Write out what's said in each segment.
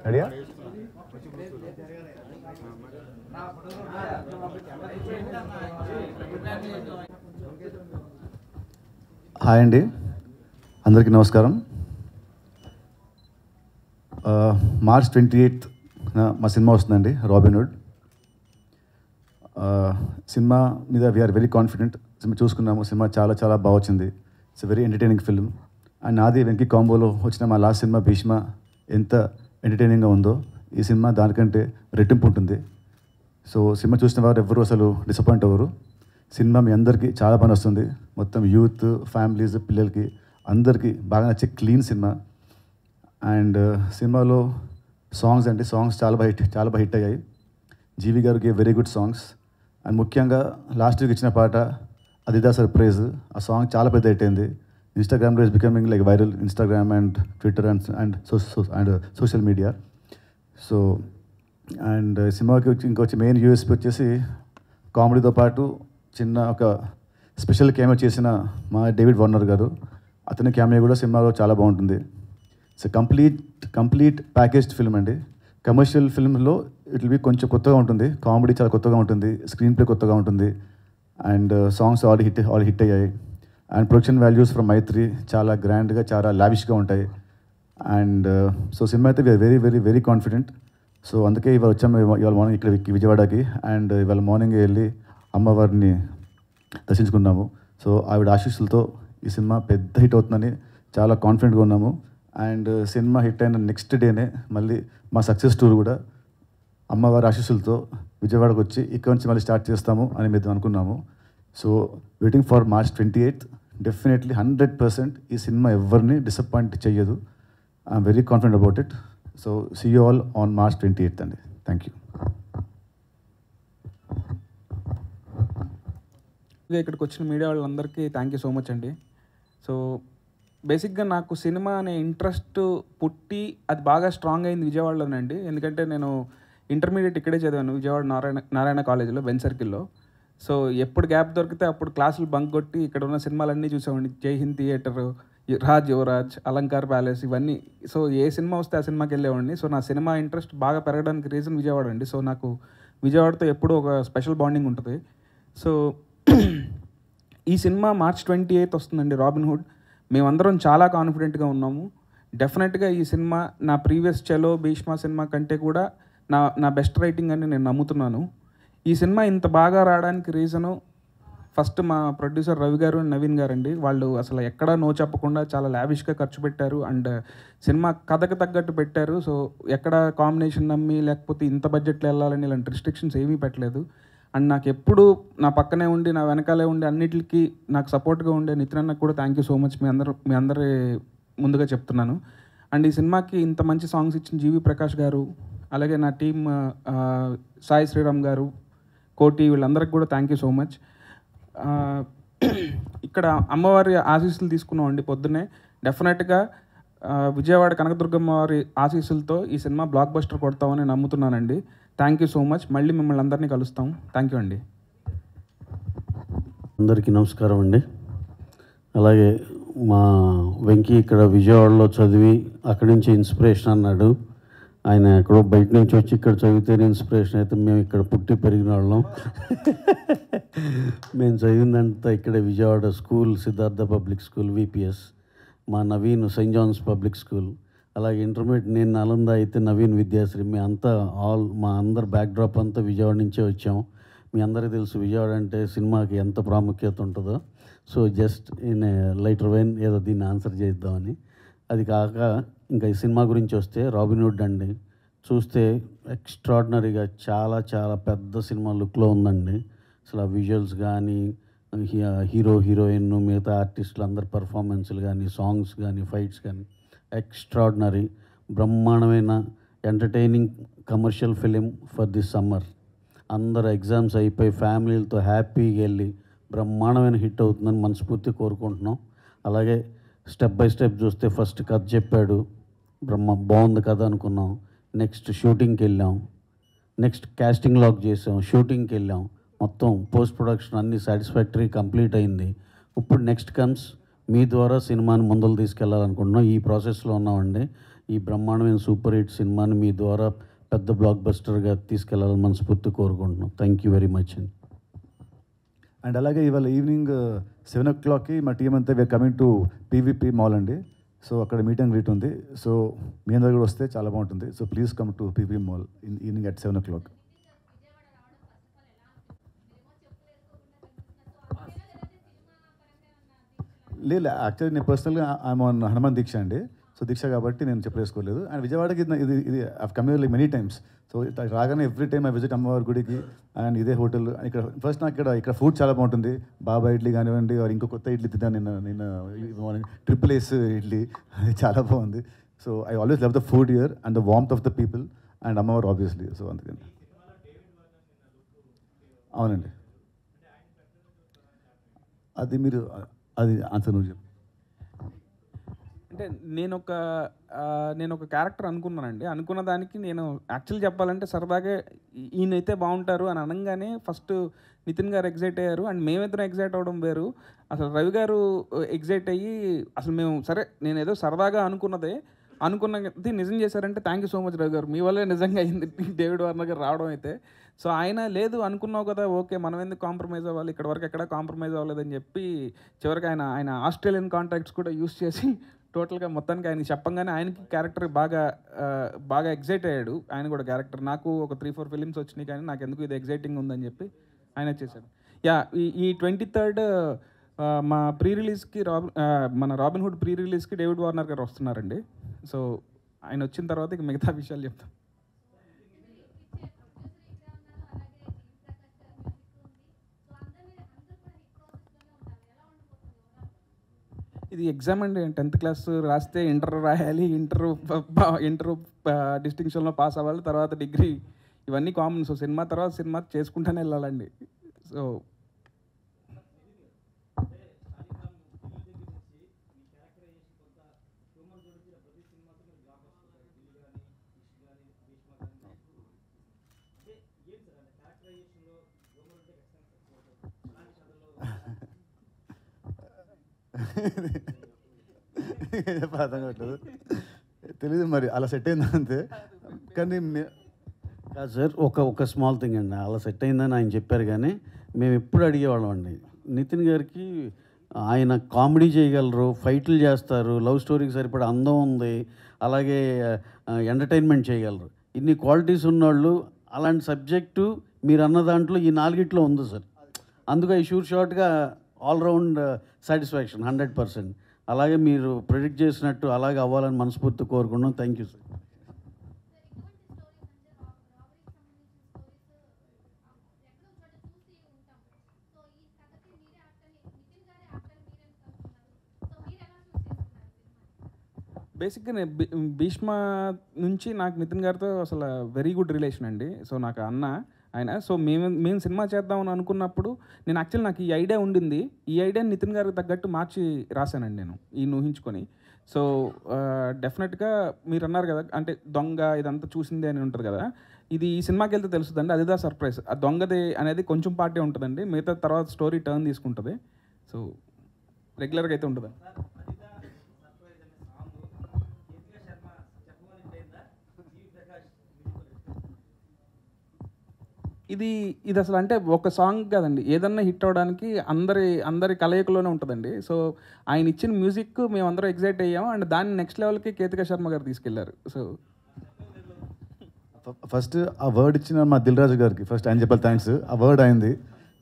రెడీయా? హాయ్ అండి, అందరికీ నమస్కారం. మార్చ్ 28th మా సినిమా వస్తుందండి, రాబిన్హుడ్. సినిమా మీద వీఆర్ వెరీ కాన్ఫిడెంట్. సినిమా చూసుకున్నాము, సినిమా చాలా చాలా బాగా వచ్చింది. It's very entertaining film. And నాది వెంకీ కాంబోలో వచ్చిన మా లాస్ట్ సినిమా భీష్మ ఎంత ఎంటర్టైనింగ్గా ఉందో ఈ సినిమా దానికంటే రెట్టింపు ఉంటుంది. సో సినిమా చూసిన వారు ఎవరు అసలు డిసప్పాయింట్ అవ్వరు. సినిమా మీ అందరికీ చాలా పని వస్తుంది. మొత్తం యూత్, ఫ్యామిలీస్, పిల్లలకి అందరికీ బాగా నచ్చే క్లీన్ సినిమా. అండ్ సినిమాలో సాంగ్స్ అంటే సాంగ్స్ చాలా బాగా హిట్ అయ్యాయి. జీవి గారికి వెరీ గుడ్ సాంగ్స్. అండ్ ముఖ్యంగా లాస్ట్ వీక్ ఇచ్చిన పాట అదిదా సర్ప్రైజ్, ఆ సాంగ్ చాలా పెద్ద హిట్ అయింది. ఇన్స్టాగ్రామ్లో is becoming like viral, Instagram and Twitter and social media. So and సినిమాకి ఇంకొచ్చి మెయిన్ యూఎస్పీ వచ్చేసి కామెడీతో పాటు చిన్న ఒక స్పెషల్ క్యామియో చేసిన మా డేవిడ్ వార్నర్ గారు, అతని క్యామియో కూడా సినిమాలో చాలా బాగుంటుంది. ఇట్స్ కంప్లీట్ ప్యాకేజ్డ్ ఫిల్మ్ అండి. కమర్షియల్ ఫిల్మ్లో ఇట్ విల్ బి కొంచెం కొత్తగా ఉంటుంది, కామెడీ చాలా కొత్తగా ఉంటుంది, స్క్రీన్ ప్లే కొత్తగా ఉంటుంది, అండ్ సాంగ్స్ ఆల్ హిట్ అయ్యాయి. And production values from Mythri చాలా గ్రాండ్గా, చాలా లావిష్గా ఉంటాయి. అండ్ సో సినిమా అయితే we are very very very confident. So అందుకే వచ్చాము ఇవాళ మార్నింగ్ ఇక్కడ విజయవాడకి. అండ్ ఇవాళ మార్నింగ్ వెళ్ళి అమ్మవారిని దర్శించుకున్నాము. సో ఆవిడ ఆశీస్సులతో ఈ సినిమా పెద్ద హిట్ అవుతుందని చాలా కాన్ఫిడెంట్గా ఉన్నాము. అండ్ సినిమా హిట్ అయిన నెక్స్ట్ డేనే మళ్ళీ మా సక్సెస్ టూర్ కూడా అమ్మవారి ఆశీస్సులతో విజయవాడకు వచ్చి ఇక్కడ నుంచి మళ్ళీ స్టార్ట్ చేస్తాము అని మేము అనుకున్నాము. So waiting for March 28th. Definitely 100% ఈ సినిమా ఎవరిని డిసప్పాయింట్ చేయదు. I'm very confident about it. So see you all on March 28th అండి. Thank you. ఇక్కడికి వచ్చిన మీడియా వాళ్ళందరికీ థ్యాంక్ యూ సో మచ్ అండి. సో బేసిక్గా నాకు సినిమా అనే ఇంట్రెస్ట్ పుట్టి అది బాగా స్ట్రాంగ్ అయింది విజయవాడలోనండి. ఎందుకంటే నేను ఇంటర్మీడియట్ ఇక్కడే చదివాను, విజయవాడ నారాయణ కాలేజీలో, బెన్ సర్కిల్లో. సో ఎప్పుడు గ్యాప్ దొరికితే అప్పుడు క్లాసులు బంక్ కొట్టి ఇక్కడ ఉన్న సినిమాలన్నీ చూసామండి. జై హింద్ థియేటర్, రాజ్ యువరాజ్, అలంకార్ ప్యాలెస్, ఇవన్నీ. సో ఏ సినిమా వస్తే ఆ సినిమాకి వెళ్ళేవాడిని. సో నా సినిమా ఇంట్రెస్ట్ బాగా పెరగడానికి రీజన్ విజయవాడ అండి. సో నాకు విజయవాడతో ఎప్పుడూ ఒక స్పెషల్ బాండింగ్ ఉంటుంది. సో ఈ సినిమా March 28th వస్తుందండి, రాబిన్హుడ్. మేమందరం చాలా కాన్ఫిడెంట్గా ఉన్నాము. డెఫినెట్గా ఈ సినిమా నా ప్రీవియస్ చలో, భీష్మ సినిమా కంటే కూడా నా బెస్ట్ రైటింగ్ అని నేను నమ్ముతున్నాను. ఈ సినిమా ఇంత బాగా రావడానికి రీజను ఫస్ట్ మా ప్రొడ్యూసర్ రవి గారు, నవీన్ గారు అండి. వాళ్ళు అసలు ఎక్కడా నో చెప్పకుండా చాలా లావిష్గా ఖర్చు పెట్టారు. అండ్ సినిమా కథకు తగ్గట్టు పెట్టారు. సో ఎక్కడ కాంబినేషన్ నమ్మి లేకపోతే ఇంత బడ్జెట్లో వెళ్ళాలని ఇలాంటి రిస్ట్రిక్షన్స్ ఏమీ పెట్టలేదు. అండ్ నాకు ఎప్పుడు నా పక్కనే ఉండి, నా వెనకాలే ఉండి, అన్నిటికీ నాకు సపోర్ట్గా ఉండే నితిన్ అన్నకు కూడా థ్యాంక్ యూ సో మచ్. మీ అందరి ముందుగా చెప్తున్నాను. అండ్ ఈ సినిమాకి ఇంత మంచి సాంగ్స్ ఇచ్చిన జీవి ప్రకాష్ గారు, అలాగే నా టీమ్ సాయి శ్రీరామ్ గారు, కోటి, వీళ్ళందరికీ కూడా థ్యాంక్ యూ సో మచ్. ఇక్కడ అమ్మవారి ఆశీస్సులు తీసుకున్నాం అండి పొద్దున్నే. డెఫినెట్గా విజయవాడ కనకదుర్గమ్మ వారి ఆశీస్సులతో ఈ సినిమా బ్లాక్ బస్టర్ కొడతామని నమ్ముతున్నానండి. Thank you so much. మళ్ళీ మిమ్మల్ని అందరినీ కలుస్తాం. థ్యాంక్ యూ అండి. అందరికీ నమస్కారం అండి. అలాగే మా వెంకీ ఇక్కడ విజయవాడలో చదివి అక్కడి నుంచి ఇన్స్పిరేషన్ అన్నాడు. ఆయన ఎక్కడో బయట నుంచి వచ్చి ఇక్కడ చదివితేనే ఇన్స్పిరేషన్ అయితే మేము ఇక్కడ పుట్టి పెరిగిన వాళ్ళం. మేము చదివిందంతా ఇక్కడే Vijayawada school, Siddhartha public school, VPS. మా Naveen Saint John's public school. అలాగే ఇంటర్మీడియట్ నేను నలంద అయితే నవీన్ విద్యాశ్రీ. మీ అంతా మా అందరు బ్యాక్డ్రాప్ అంతా విజయవాడ నుంచే వచ్చాం. మీ అందరికీ తెలుసు విజయవాడ అంటే సినిమాకి ఎంత ప్రాముఖ్యత ఉంటుందో. So just in lighter vein ఏదో దీన్ని ఆన్సర్ చేద్దామని. అది కాక ఇంకా ఈ సినిమా గురించి వస్తే రాబిన్హుడ్ అండి, చూస్తే ఎక్స్ట్రాడినరీగా చాలా చాలా పెద్ద సినిమా లుక్లో ఉందండి. అసలు ఆ విజువల్స్ కానీ, హీరో హీరోయిన్, మిగతా ఆర్టిస్టులు అందరి పర్ఫార్మెన్స్లు కానీ, సాంగ్స్ కానీ, ఫైట్స్ కానీ ఎక్స్ట్రాడినరీ, బ్రహ్మాండమైన entertaining commercial film for this summer. అందరు ఎగ్జామ్స్ అయిపోయి ఫ్యామిలీలతో హ్యాపీగా వెళ్ళి బ్రహ్మాండమైన హిట్ అవుతుందని మనస్ఫూర్తి కోరుకుంటున్నాం. అలాగే స్టెప్ బై స్టెప్ చూస్తే ఫస్ట్ కథ చెప్పాడు, బాగుంది కథ అనుకున్నాం. నెక్స్ట్ షూటింగ్కి వెళ్ళాం, నెక్స్ట్ కాస్టింగ్ లాక్ చేసాం, షూటింగ్కి వెళ్ళాం, మొత్తం పోస్ట్ ప్రొడక్షన్ అన్నీ సాటిస్ఫాక్టరీ కంప్లీట్ అయింది. ఇప్పుడు నెక్స్ట్ కమ్స్ మీ ద్వారా సినిమాని ముందలు తీసుకెళ్లాలనుకుంటున్నాం. ఈ ప్రాసెస్లో ఉన్నామండి. ఈ బ్రహ్మాండమైన సూపర్ హిట్ సినిమాని మీ ద్వారా పెద్ద బ్లాక్ బస్టర్గా తీసుకెళ్లాలని మనస్ఫూర్తి కోరుకుంటున్నాం. థ్యాంక్ యూ వెరీ మచ్ అండి. అండ్ అలాగే ఇవాళ ఈవినింగ్ 7 o'clockకి మా టీం అంతా we are coming to PVP mall అండి. సో అక్కడ మీట్ అండ్ గ్రీట్ ఉంది. సో మీ అందరు కూడా వస్తే చాలా బాగుంటుంది. So please come to PV mall in evening at 7 o'clock. లేదు, యాక్చువల్లీ నేను పర్సనల్గా ఐఎమ్ ఆన్ హనుమాన్ దీక్ష అండి. సో దీక్ష కాబట్టి నేను చెప్పేసుకోలేదు. అండ్ విజయవాడకి ఇది I come like many times. So రాగానే ఎవ్రీ టైమ్ ఐ విజిట్ అమ్మవారి గుడికి అండ్ ఇదే హోటల్. ఇక్కడ ఫస్ట్ నాకు ఇక్కడ ఫుడ్ చాలా బాగుంటుంది. బాబా ఇడ్లీ కానివ్వండి, వారు ఇంకో కొత్త ఇడ్లీ తిన్నాను నిన్న ట్రిపుల్ ఏస్ ఇడ్లీ, అది చాలా బాగుంది. So I always love the food here and the warmth of the people and అమ్మవారు ఆబ్వియస్లీ. సో అందుకని అవునండి, అది మీరు అది ఆన్సర్ నువ్వు చెప్పు. అంటే నేను ఒక క్యారెక్టర్ అనుకున్నానండి. అనుకున్న దానికి నేను యాక్చువల్ చెప్పాలంటే సరదాగా ఈయనైతే బాగుంటారు అని అనగానే ఫస్ట్ నితిన్ గారు ఎగ్జైట్ అయ్యారు. అండ్ మేమిద్దరం ఎగ్జైట్ అవ్వడం వేరు. అసలు రవి గారు ఎగ్జైట్ అయ్యి అసలు మేము సరే నేను ఏదో సరదాగా అనుకున్నది నిజం చేశారంటే thank you so much Ravi గారు, మీ వల్లే నిజంగా అయింది డేవిడ్ వార్నర్ గారు రావడం అయితే. సో ఆయన లేదు అనుకున్నావు కదా, ఓకే మనం ఎందుకు కాంప్రమైజ్ అవ్వాలి, ఇక్కడ వరకు ఎక్కడ కాంప్రమైజ్ అవ్వలేదని చెప్పి చివరికి ఆయన ఆస్ట్రేలియన్ కాంటాక్ట్స్ కూడా యూస్ చేసి టోటల్గా మొత్తానికి ఆయనకి చెప్పంగానే ఆయనకి క్యారెక్టర్ బాగా ఎగ్జైట్ అయ్యాడు. ఆయన కూడా క్యారెక్టర్ నాకు ఒక 3-4 ఫిలిమ్స్ వచ్చినాయి కానీ నాకు ఎందుకు ఇది ఎగ్జైటింగ్ ఉందని చెప్పి ఆయన చేశాడు. యా, ఈ 23rd మా ప్రీ రిలీజ్కి మన రాబిన్హుడ్ ప్రీ రిలీజ్కి డేవిడ్ వార్నర్ గారు వస్తున్నారండి. సో ఆయన వచ్చిన తర్వాత ఇక మిగతా విషయాలు చెప్తాం. ఇది ఎగ్జామ్ అండి, 10th క్లాస్ రాస్తే ఇంటర్ రాయాలి, ఇంటర్ డిస్టింక్షన్లో పాస్ అవ్వాలి, తర్వాత డిగ్రీ, ఇవన్నీ కామన్. సో సినిమా తర్వాత సినిమా చేసుకుంటూనే వెళ్ళాలండి. సో అర్థం కావట్లేదు, తెలీదు మరి అలా సెట్ అయింది అంతే. కానీ కాదు సార్, ఒక స్మాల్ థింగ్ అండి, అలా సెట్ అయిందని ఆయన చెప్పారు. కానీ మేము ఎప్పుడు అడిగేవాళ్ళం అండి నితిన్ గారికి, ఆయన కామెడీ చేయగలరు, ఫైట్లు చేస్తారు, లవ్ స్టోరీకి సరిపడా అందం ఉంది, అలాగే ఎంటర్టైన్మెంట్ చేయగలరు. ఇన్ని క్వాలిటీస్ ఉన్నవాళ్ళు అలాంటి సబ్జెక్టు మీరు అన్న దాంట్లో ఈ 4 ఉంది సార్. అందుకు ఈ షార్ట్గా ఆల్రౌండ్ సాటిస్ఫాక్షన్ 100%. అలాగే మీరు ప్రెడిక్ట్ చేసినట్టు అలాగే అవ్వాలని మనస్ఫూర్తి కోరుకున్నాం. Thank you sir. బేసిక్గా నేను భీష్మ నుంచి నాకు నితిన్ గారితో అసలు వెరీ గుడ్ రిలేషన్ అండి. సో నాకు ఆయన సో మేము సినిమా చేద్దామని అనుకున్నప్పుడు నాకు ఈ ఐడియా ఉండింది. ఈ ఐడియాని నితిన్ గారికి తగ్గట్టు మార్చి రాశానండి నేను ఈయన ఊహించుకొని. సో డెఫినెట్గా మీరు అన్నారు కదా, అంటే దొంగ ఇదంతా చూసిందే అని ఉంటుంది కదా, ఇది ఈ సినిమాకి వెళ్తే తెలుస్తుందండి. అదిదా సర్ప్రైజ్. ఆ దొంగది అనేది కొంచెం పార్టీ ఉంటుందండి, మిగతా తర్వాత స్టోరీ టర్న్ తీసుకుంటుంది. సో రెగ్యులర్గా అయితే ఉంటుంది. ఇది అసలు అంటే ఒక సాంగ్ కదండి, ఏదన్నా హిట్ అవ్వడానికి అందరి కలయికలోనే ఉంటుందండి. సో ఆయన ఇచ్చిన మ్యూజిక్ మేమందరం ఎగ్జైట్ అయ్యాము. అండ్ దాన్ని నెక్స్ట్ లెవెల్కి కేతికా శర్మ గారు తీసుకెళ్లారు. సో ఫస్ట్ ఆ వర్డ్ ఇచ్చిన మా దిల్ రాజు గారికి ఫస్ట్ ఆయన చెప్పాలి థ్యాంక్స్. ఆ వర్డ్ అయింది,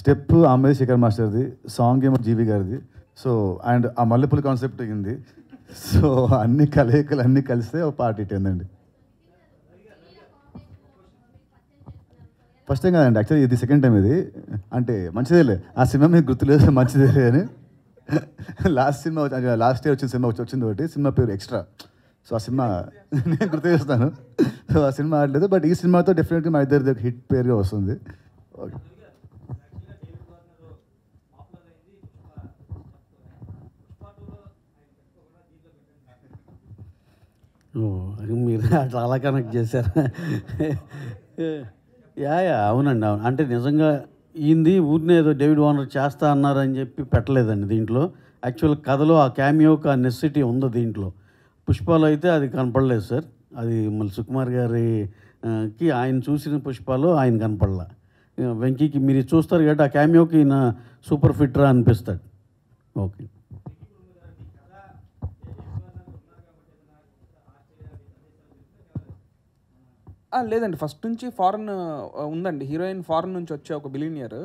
స్టెప్ ఆమెది శేఖర్ మాస్టర్ది, సాంగ్ ఏమో జీవి గారిది. సో అండ్ ఆ మల్లెపూల కాన్సెప్ట్ అయ్యింది. సో అన్ని కలయికలు అన్నీ కలిస్తే ఒక పార్టీ హిట్ అయిందండి. ఫస్ట్ టైం కాదండి, యాక్చువల్లీ ఇది సెకండ్ టైం. ఇది అంటే మంచిదేలే, ఆ సినిమా మీకు గుర్తులేదు మంచిదేలే అని. లాస్ట్ ఇయర్ వచ్చిన సినిమా వచ్చింది ఒకటి, సినిమా పేరు ఎక్స్ట్రా. సో ఆ సినిమా నేను గుర్తు చేస్తాను. సో ఆ సినిమా ఆడలేదు, బట్ ఈ సినిమాతో డెఫినెట్గా మా ఇద్దరిది హిట్ పేరుగా వస్తుంది. ఓకే. మీరు అట్లా అలా కనెక్ట్ చేశారు. యా అవునండి, అవును. అంటే నిజంగా ఈయనది ఊరినే ఏదో డేవిడ్ వార్నర్ చేస్తా అన్నారని చెప్పి పెట్టలేదండి దీంట్లో. యాక్చువల్ కథలో ఆ క్యామియోకి ఆ నెసెసిటీ ఉంది దీంట్లో. పుష్పాలో అయితే అది కనపడలేదు సార్. అది మళ్ళీ సుకుమార్ గారికి ఆయన చూసిన పుష్పాలో ఆయన కనపడలా. వెంకీకి మీరు చూస్తారు కాబట్టి ఆ క్యామియోకి ఈయన సూపర్ ఫిట్రా అనిపిస్తాడు. ఓకే. లేదండి, ఫస్ట్ నుంచి ఫారెన్ ఉందండి. హీరోయిన్ ఫారెన్ నుంచి వచ్చే ఒక బిలియనియర్.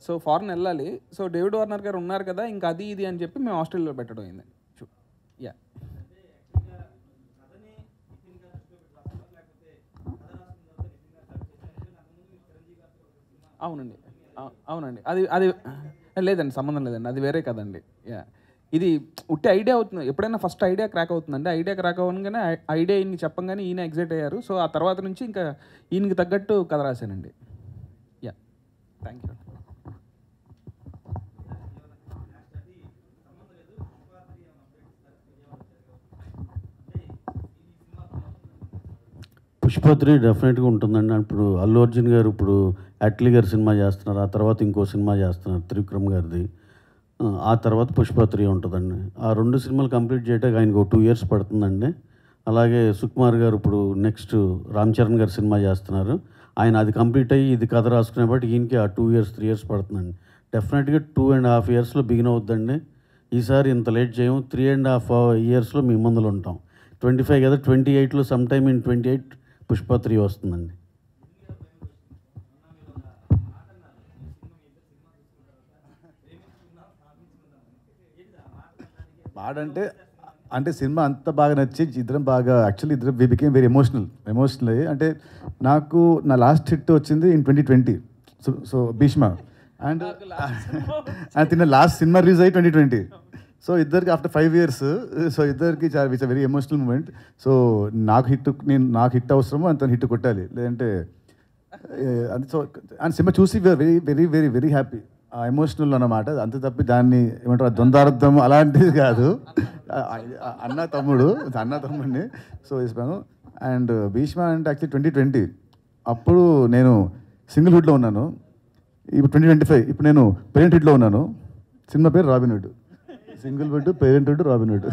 సో ఫారెన్ వెళ్ళాలి. సో డేవిడ్ వార్నర్ గారు ఉన్నారు కదా, ఇంకా అది ఇది అని చెప్పి మేము ఆస్ట్రేలియాలో పెట్టడం అయిందండి. యా, అవునండి. అవునండి, అది అది లేదండి, సంబంధం లేదండి, అది వేరే కదండి. యా, ఇది ఉట్టి ఐడియా అవుతుంది. ఎప్పుడైనా ఫస్ట్ ఐడియా క్రాక్ అవుతుందండి. ఐడియా క్రాక్ అవ్వగానే ఐడియా ఈయన చెప్పంగానే ఈయన ఎగ్జైట్ అయ్యారు. సో ఆ తర్వాత నుంచి ఇంకా ఈయనకి తగ్గట్టు కథ రాశానండి. Yeah, thank you. పుష్ప 3 డెఫినెట్గా ఉంటుందండి. ఇప్పుడు అల్లు అర్జున్ గారు ఇప్పుడు అట్లీ గారు సినిమా చేస్తున్నారు. ఆ తర్వాత ఇంకో సినిమా చేస్తున్నారు త్రివిక్రమ్ గారిది. ఆ తర్వాత పుష్ప 3 ఉంటుందండి. ఆ 2 సినిమాలు కంప్లీట్ చేయడానికి ఆయనకు 2 years పడుతుందండి. అలాగే సుకుమార్ గారు ఇప్పుడు నెక్స్ట్ రామ్ చరణ్ గారు సినిమా చేస్తున్నారు. ఆయన అది కంప్లీట్ అయ్యి ఇది కథ రాసుకునే బట్టి ఈయనకి ఆ 2 years 3 years పడుతుందండి. డెఫినెట్గా 2.5 yearsలో బిగిన్ అవుద్దండి. ఈసారి ఇంత లేట్ చేయము. 3.5 yearsలో మీ ముందులో ఉంటాం. 25 కదా, 28లో సమ్ టైమ్ ఇన్ 28 పుష్ప 3 వస్తుందండి. పాడంటే అంటే సినిమా అంత బాగా నచ్చి ఇద్దరం బాగా యాక్చువల్లీ ఇద్దరం వి బికేమ్ వెరీ ఎమోషనల్ అయ్యి. అంటే నాకు నా లాస్ట్ హిట్ వచ్చింది ఇన్ 2020. సో భీష్మ అండ్ తిన్న లాస్ట్ సినిమా రిలీజ్ అయ్యి 2020. సో ఇద్దరికి ఆఫ్టర్ 5 years, సో ఇద్దరికి it's very emotional moment. So నాకు హిట్ అవసరము, అంత హిట్ కొట్టాలి, లేదంటే అది. సో అండ్ సినిమా చూసి very very very very happy. Emotional అన్నమాట. అంతే తప్పి దాన్ని ఏమంటారు ద్వంద్వార్థం అలాంటిది కాదు. అన్న తమ్ముడిని సో ఇస్తాను. అండ్ భీష్మ అంటే యాక్చువల్లీ 2020 అప్పుడు నేను సింగిల్హుడ్లో ఉన్నాను. ఇప్పుడు 2025 ఇప్పుడు నేను పేరెంట్హుడ్లో ఉన్నాను. సినిమా పేరు రాబిన్హుడ్. సింగిల్హుడ్, parenthood, Robin Hood.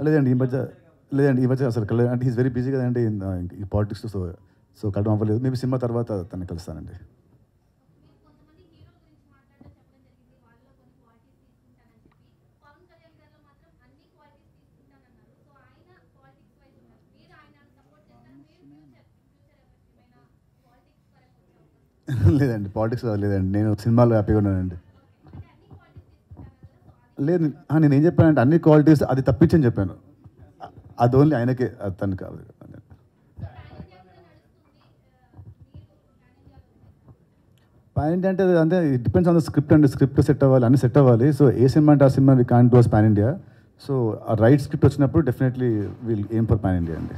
లేదండి ఈ మధ్య అసలు అంటే ఈజ్ వెరీ బిజీ కదండి ఈ పాలిటిక్స్. సో కలవడం అవ్వలేదు. మేబీ సినిమా తర్వాత తనని కలుస్తానండి. లేదండి, పాలిటిక్స్ లేదండి. నేను సినిమాలో హ్యాపీగా ఉన్నానండి. లేదు, నేను ఏం చెప్పానంటే అన్ని క్వాలిటీస్ అది తప్పించని చెప్పాను. అది ఓన్లీ ఆయనకే, అది తను కాదు. పాన్ ఇండియా అంటే it depends on the script అండి. స్క్రిప్ట్ సెట్ అవ్వాలి, అన్ని సెట్ అవ్వాలి. సో ఏ సినిమా అంటే ఆ cinema we can't do as pan India. So ఆ రైట్ స్క్రిప్ట్ వచ్చినప్పుడు definitely will aim for pan India అండి.